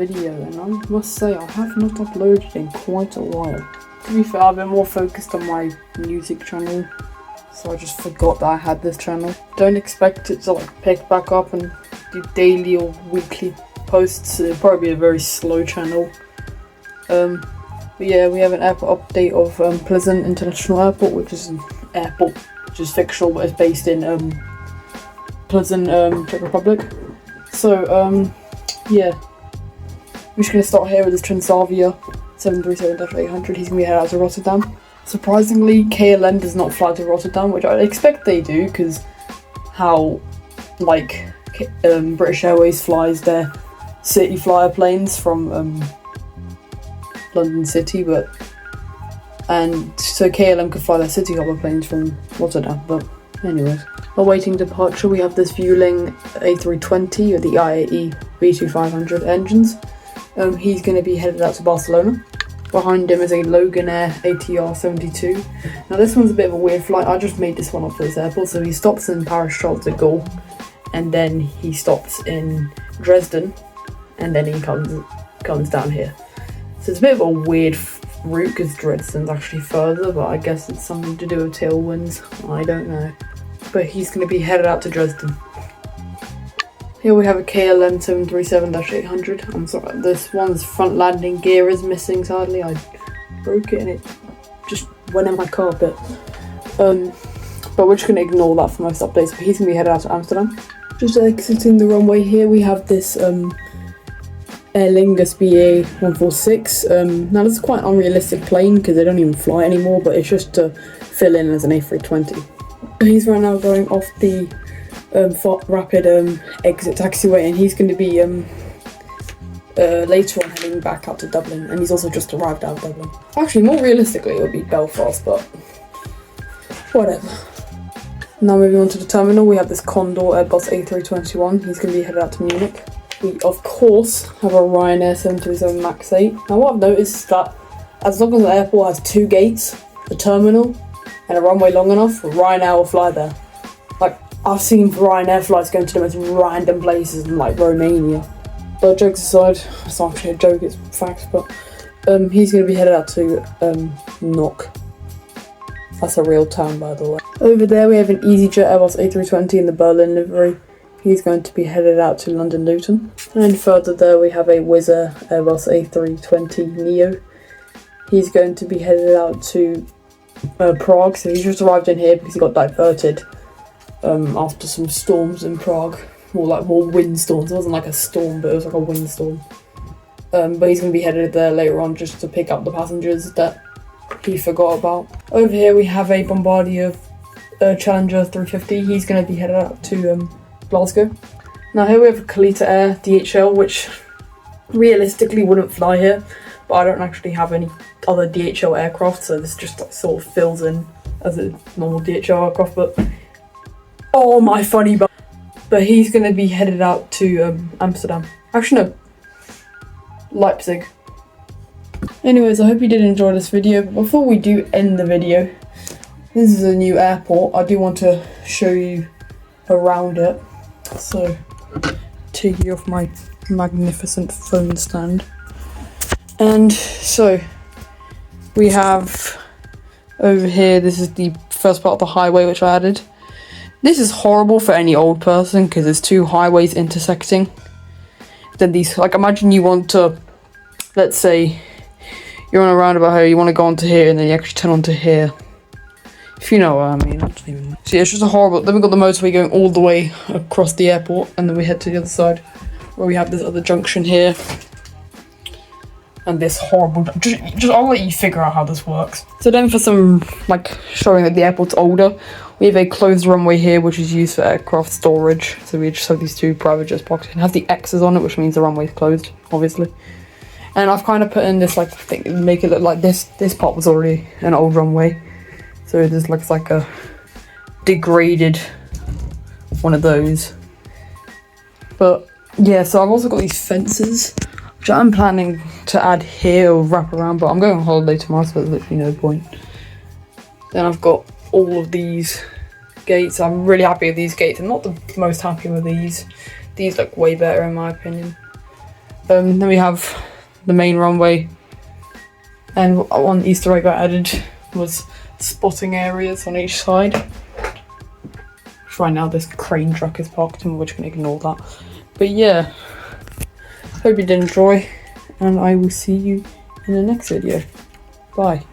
video, and I must say I have not uploaded in quite a while. To be fair, I've been more focused on my music channel, so I just forgot that I had this channel. Don't expect it to like pick back up and do daily or weekly posts. It'll probably be a very slow channel. But yeah, we have an airport update of Plzeň International Airport, which is an airport which is fictional but is based in Plzeň, Czech Republic. So yeah, we're just going to start here with this Transavia 737-800. He's going to be headed out to Rotterdam. Surprisingly, KLM does not fly to Rotterdam, which I expect they do, because how like British Airways flies their city flyer planes from London City, and so KLM could fly their city hopper planes from Rotterdam. But anyways, awaiting departure, we have this Vueling A320 with the IAE V2500 engines. He's going to be headed out to Barcelona. Behind him is a Loganair ATR 72. Now this one's a bit of a weird flight. I just made this one up for this airport. So he stops in Paris Charles de Gaulle, and then he stops in Dresden, and then he comes down here. So it's a bit of a weird route because Dresden's actually further, but I guess it's something to do with tailwinds. I don't know. But he's going to be headed out to Dresden. Here we have a KLM 737-800. I'm sorry, this one's front landing gear is missing sadly. I broke it and it just went in my carpet. But we're just going to ignore that for most updates. But he's going to be headed out to Amsterdam. Just exiting the runway here, we have this Aer Lingus BA 146. Now this is quite an unrealistic plane because they don't even fly anymore, but it's just to fill in as an A320. He's right now going off the rapid exit taxiway, and he's going to be later on heading back out to Dublin, and he's also just arrived out of Dublin. Actually, more realistically it would be Belfast, but whatever. Now moving on to the terminal, we have this Condor Airbus A321. He's going to be headed out to Munich. We of course have a Ryanair 737 MAX 8. Now what I've noticed is that as long as the airport has 2 gates, a terminal and a runway long enough, Ryanair will fly there. Like, I've seen Ryanair flights going to the most random places in like Romania. But jokes aside, it's not actually a joke, it's facts, but he's going to be headed out to Knock. That's a real town, by the way. Over there we have an EasyJet Airbus A320 in the Berlin livery. He's going to be headed out to London Luton. And further there we have a Wizz Air Airbus A320 Neo. He's going to be headed out to Prague. So he just arrived in here because he got diverted after some storms in Prague. More windstorms. It wasn't like a storm, but it was like a windstorm. But he's going to be headed there later on just to pick up the passengers that he forgot about. Over here we have a Bombardier Challenger 350. He's going to be headed out to Glasgow. Now here we have a Kalita Air DHL, which realistically wouldn't fly here, but I don't actually have any other DHL aircraft, so this just like, sort of fills in as a normal DHL aircraft. But oh my funny butt. But he's going to be headed out to Amsterdam. Actually no, Leipzig. Anyways, I hope you did enjoy this video. But before we do end the video, this is a new airport. I do want to show you around it. So, take you off my magnificent phone stand. And so, we have over here, this is the first part of the highway which I added. This is horrible for any old person because there's 2 highways intersecting. Then these, like imagine you want to, let's say, you're on a roundabout here, you want to go onto here and then you actually turn onto here. If you know what I mean. So yeah, it's just a horrible. Then we've got the motorway going all the way across the airport, and then we head to the other side where we have this other junction here. And this horrible. Just I'll let you figure out how this works. So then for some, like, showing that the airport's older, we have a closed runway here, which is used for aircraft storage. So we just have these 2 private jets parked and have the X's on it, which means the runway's closed, obviously. And I've kind of put in this, like, thing, make it look like this part was already an old runway. So this looks like a degraded one of those. But yeah, so I've also got these fences, which I'm planning to add here or wrap around, but I'm going on holiday tomorrow, so there's literally no point. Then I've got all of these gates. I'm really happy with these gates. I'm not the most happy with these. These look way better in my opinion. Then we have the main runway, and one Easter egg I added was spotting areas on each side. Right now this crane truck is parked and we're just gonna ignore that. But yeah, hope you did enjoy, and I will see you in the next video. Bye.